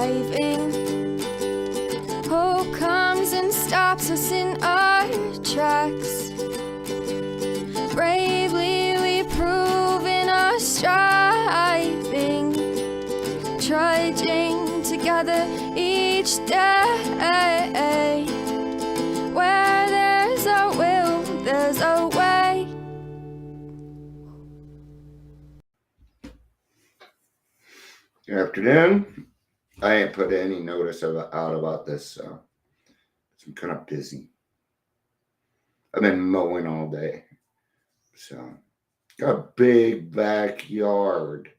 driving. Who comes and stops us in our tracks? Bravely we prove in our striving, trudging together each day. Where there's a will, there's a way. Good afternoon. I ain't put any notice out about this, so I'm kind of busy. I've been mowing all day, so got a big backyard.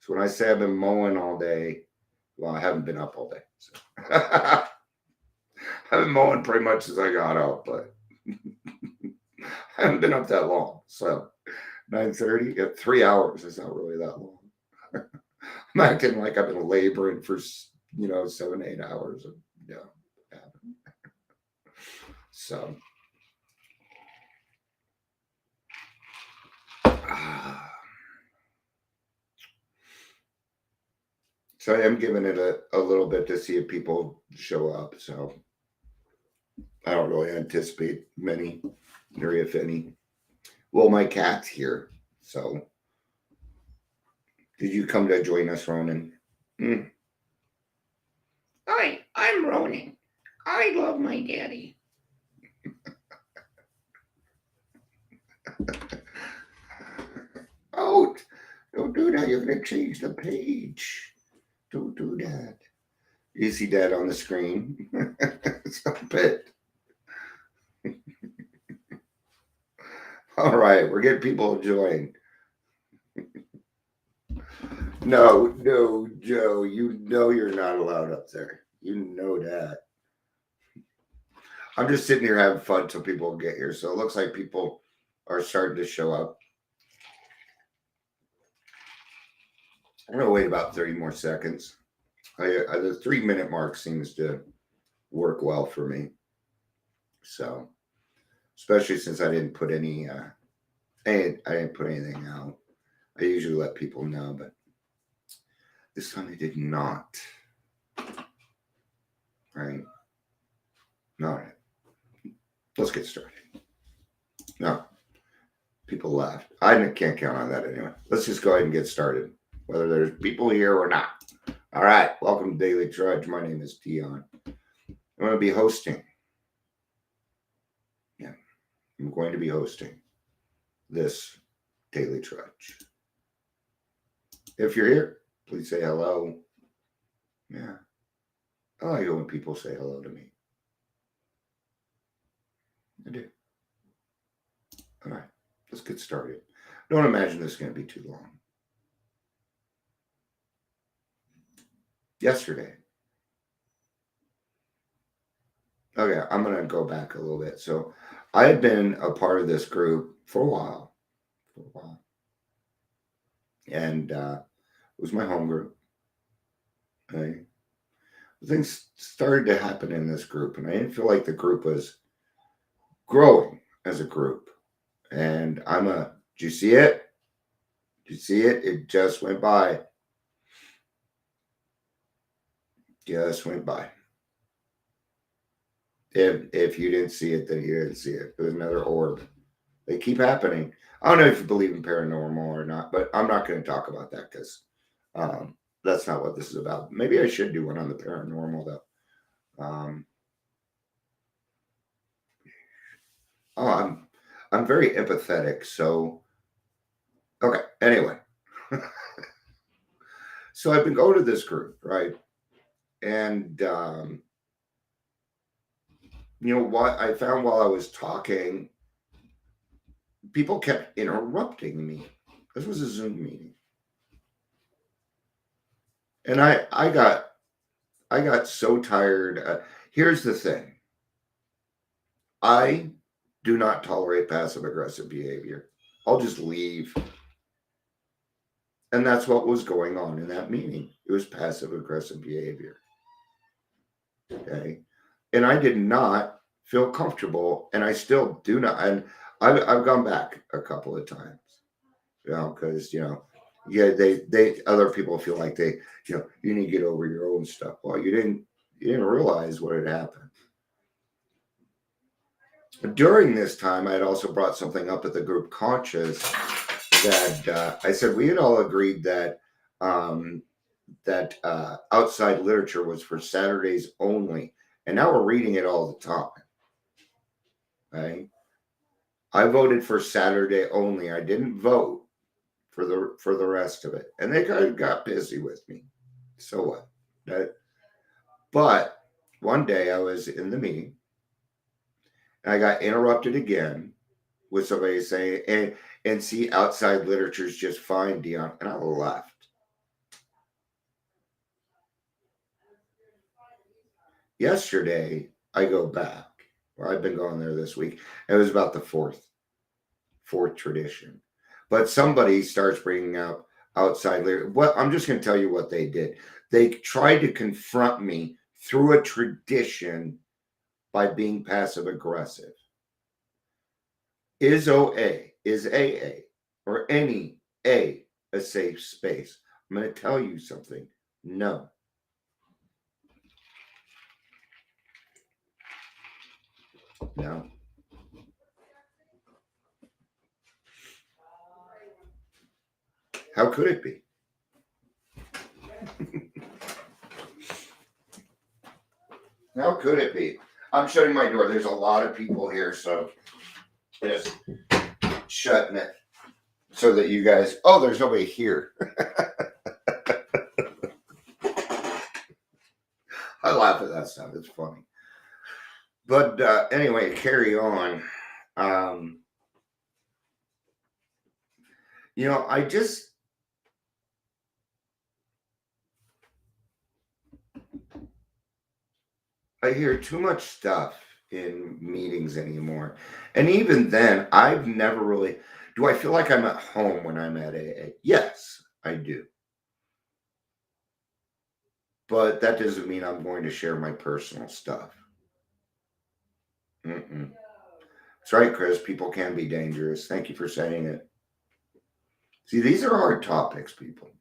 So when I say I've been mowing all day, well, I haven't been up all day. So I've been mowing pretty much since I got up, but I haven't been up that long. So 9:30, 3 hours is not really that long. I'm acting like I've been laboring for 7-8 hours. Yeah, I haven't. So I am giving it a little bit to see if people show up. So I don't really anticipate many, or if any. Well, my cat's here. So did you come to join us, Ronan? Hi, I'm Ronan. I love my daddy. Oh, don't do that. You're going to change the page. Don't do that. You see that on the screen? Stop it. All right, we're getting people to join. No, Joe, you know you're not allowed up there. You know that. I'm just sitting here having fun till people get here. So it looks like people are starting to show up. I'm going to wait about 30 more seconds. The 3-minute mark seems to work well for me. So, especially since I didn't put any, I didn't put anything out. I usually let people know, but this time I did not. Right? All right. Let's get started. No, people left. I can't count on that anyway. Let's just go ahead and get started, whether there's people here or not. All right. Welcome to Daily Trudge. My name is Dion. I'm going to be hosting. Yeah, I'm going to be hosting this Daily Trudge. If you're here, please say hello. Yeah. I like it when people say hello to me. I do. All right. Let's get started. Don't imagine this is going to be too long. Yesterday. Okay, I'm going to go back a little bit. So I had been a part of this group for a while. And it was my home group. Okay. Things started to happen in this group, and I didn't feel like the group was growing as a group. And did you see it? Did you see it? It just went by. Just went by. If you didn't see it, then you didn't see it. There's another orb. They keep happening. I don't know if you believe in paranormal or not, but I'm not going to talk about that because that's not what this is about. Maybe I should do one on the paranormal, though. I'm very empathetic, so okay. Anyway, so I've been going to this group, right? And what I found while I was talking, people kept interrupting me. This was a Zoom meeting, and I got so tired. Here's the thing. I do not tolerate passive-aggressive behavior. I'll just leave. And that's what was going on in that meeting. It was passive-aggressive behavior. Okay? And I did not feel comfortable, and I still do not. And I've gone back a couple of times, because, Yeah, they other people feel like you need to get over your own stuff. Well, you didn't realize what had happened. During this time, I had also brought something up at the group conscious that I said we had all agreed that um, outside literature was for Saturdays only, and now we're reading it all the time. Right? I voted for Saturday only. I didn't vote for the rest of it, and they kind of got busy with me. So what? But one day I was in the meeting, and I got interrupted again with somebody saying, and see, outside literature is just fine, Dion. And I left. Yesterday, I go back. Well, I've been going there this week. It was about the fourth tradition. But somebody starts bringing up outside literature. Well, I'm just going to tell you what they did. They tried to confront me through a tradition by being passive aggressive. Is AA, or any a safe space? I'm going to tell you something. No. No. How could it be? How could it be? I'm shutting my door. There's a lot of people here, so just shutting it so that you guys. Oh, there's nobody here. I laugh at that stuff. It's funny. But anyway, carry on. Um, I hear too much stuff in meetings anymore. And even then, I've never really. Do I feel like I'm at home when I'm at AA? Yes, I do. But that doesn't mean I'm going to share my personal stuff. Mm-mm. That's right, Chris. People can be dangerous. Thank you for saying it. See, these are hard topics, people.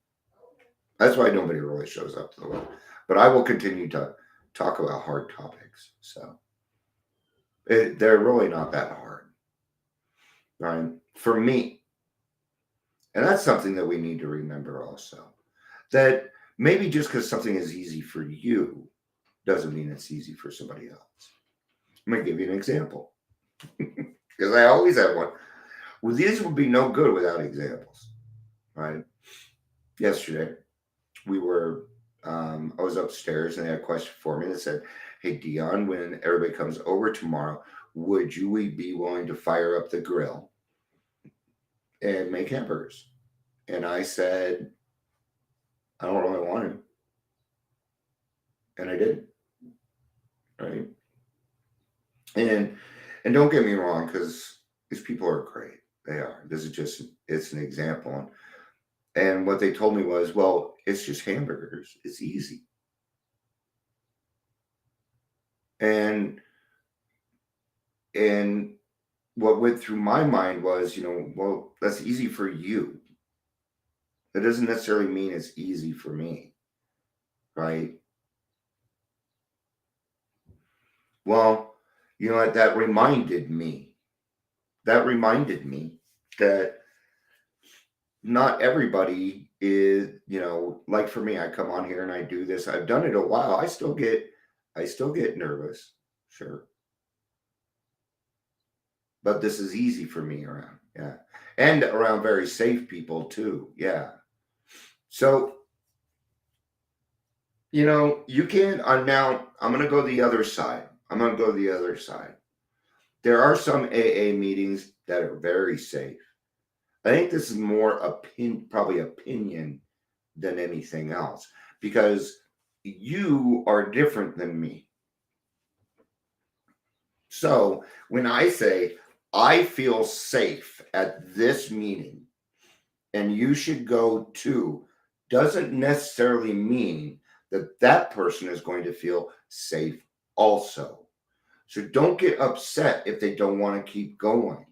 That's why nobody really shows up to the world. But I will continue to talk about hard topics. So they're really not that hard, right? For me. And that's something that we need to remember also. That maybe just because something is easy for you doesn't mean it's easy for somebody else. I'm going to give you an example because I always have one. Well, these would be no good without examples, right? Yesterday, I was upstairs and they had a question for me that said, "Hey, Dion, when everybody comes over tomorrow, would you be willing to fire up the grill and make hamburgers?" And I said, "I don't really want to." And I did, right? And don't get me wrong, because these people are great. They are. It's an example. And what they told me was, well, it's just hamburgers. It's easy. And and what went through my mind was, well, that's easy for you. That doesn't necessarily mean it's easy for me, right? Well, you know what? That reminded me. That reminded me that not everybody is, like for me, I come on here and I do this. I've done it a while. I still get nervous, sure. But this is easy for me around, yeah. And around very safe people too, yeah. So, you can now I'm gonna go the other side. I'm gonna go the other side. There are some AA meetings that are very safe. I think this is more probably opinion than anything else because you are different than me. So when I say I feel safe at this meeting and you should go too, doesn't necessarily mean that that person is going to feel safe also. So don't get upset if they don't want to keep going.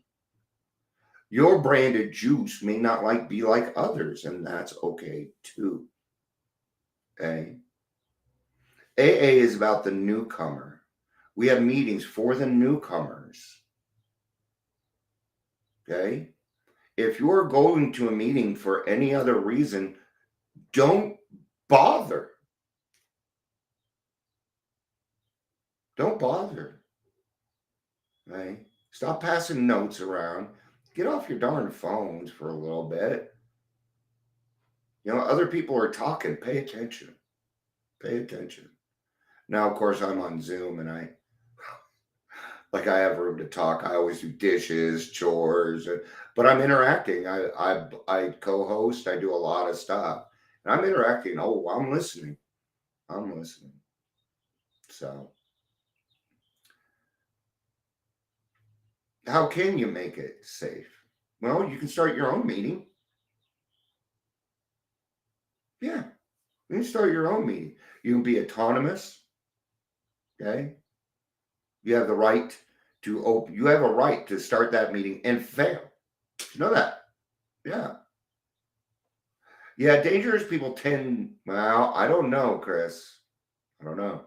Your branded juice may not be like others, and that's okay too. Okay. AA is about the newcomer. We have meetings for the newcomers. Okay. If you're going to a meeting for any other reason, don't bother. Don't bother. Right? Stop passing notes around. Get off your darn phones for a little bit. Other people are talking. Pay attention. Pay attention. Now, of course, I'm on Zoom and I have room to talk. I always do dishes, chores, but I'm interacting. I co-host. I do a lot of stuff, and I'm interacting. Oh, I'm listening. I'm listening. So, how can you make it safe? Well, you can start your own meeting. Yeah, you can start your own meeting. You can be autonomous. Okay, you have the right to open. You have a right to start that meeting and fail. You know that? Yeah. Yeah, dangerous people tend, well, I don't know, Chris. I don't know.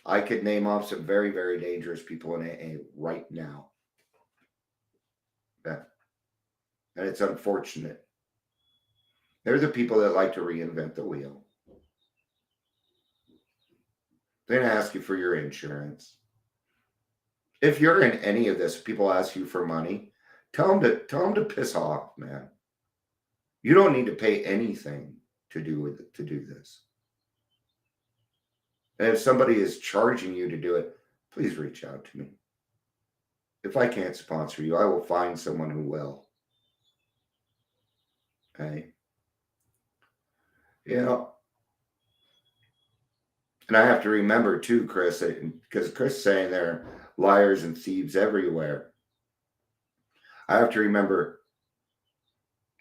I could name off some very, very dangerous people in AA right now. Yeah. And it's unfortunate. They're the people that like to reinvent the wheel. They don't ask you for your insurance. If you're in any of this, people ask you for money, tell them to piss off, man. You don't need to pay anything to do this. And if somebody is charging you to do it, please reach out to me. If I can't sponsor you, I will find someone who will. Okay. And I have to remember too, Chris, because Chris is saying there are liars and thieves everywhere. I have to remember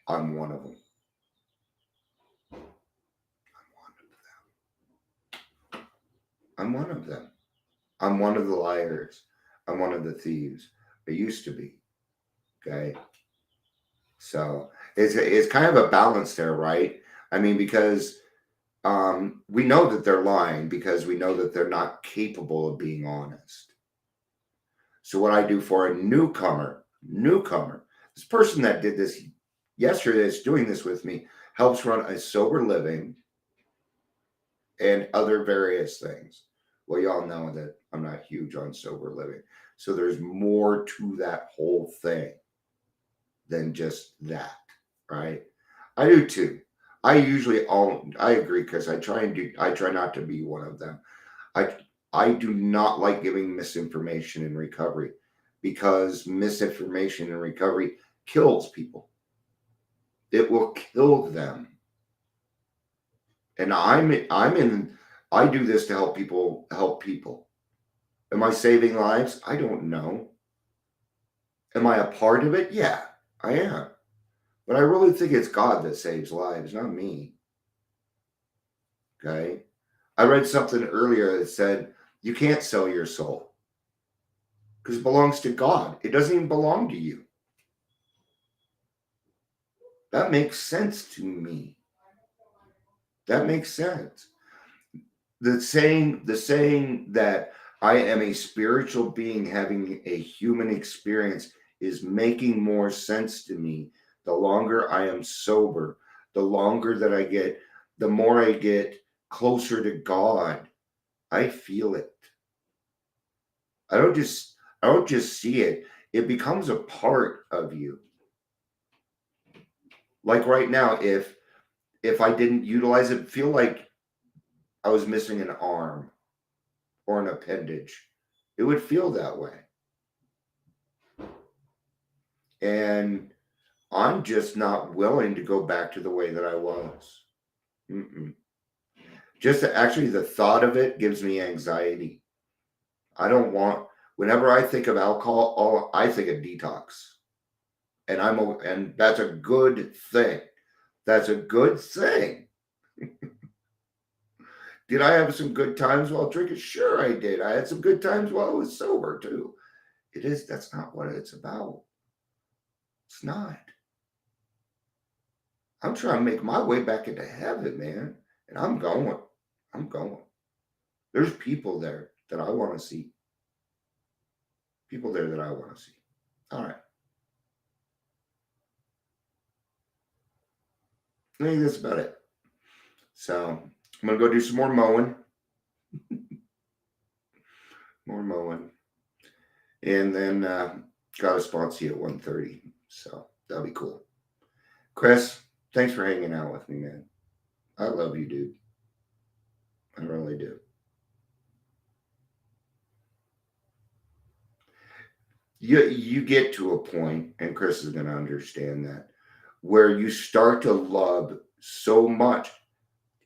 I'm one of them. I'm one of them. I'm one of the liars. I'm one of the thieves. I used to be. Okay. So it's kind of a balance there, right? I mean, because we know that they're lying because we know that they're not capable of being honest. So what I do for a newcomer, this person that did this yesterday that's doing this with me helps run a sober living and other various things. Well, y'all know that I'm not huge on sober living. So there's more to that whole thing than just that, right? I do too. I agree because I try not to be one of them. I do not like giving misinformation in recovery because misinformation in recovery kills people. It will kill them. And I do this to help people help people. Am I saving lives? I don't know. Am I a part of it? Yeah, I am. But I really think it's God that saves lives, not me. Okay? I read something earlier that said you can't sell your soul because it belongs to God. It doesn't even belong to you. That makes sense to me. That makes sense. The saying that I am a spiritual being having a human experience is making more sense to me the longer I am sober, the longer that I get, the more I get closer to God. I feel it. I don't just see it. It becomes a part of you. Like right now, if I didn't utilize it, feel like I was missing an arm or an appendage. It would feel that way. And I'm just not willing to go back to the way that I was. Just actually, the thought of it gives me anxiety. I don't want, whenever I think of alcohol, I think of detox. And that's a good thing. That's a good thing. Did I have some good times while drinking? Sure, I did. I had some good times while I was sober too. That's not what it's about. It's not. I'm trying to make my way back into heaven, man. And I'm going. I'm going. There's people there that I want to see. People there that I want to see. All right. I think that's about it. So I'm going to go do some more mowing. More mowing. And then got a sponsee at 1:30. So that'll be cool. Chris, thanks for hanging out with me, man. I love you, dude. I really do. You get to a point, and Chris is going to understand that, where you start to love so much.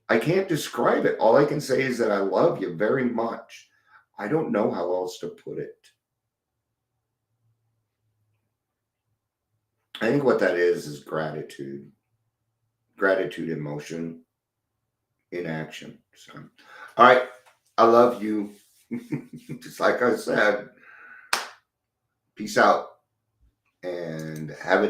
I can't describe it. All I can say is that I love you very much. I don't know how else to put it. I think what that is gratitude. Gratitude in motion, in action. So, all right. I love you. Just like I said, peace out and have a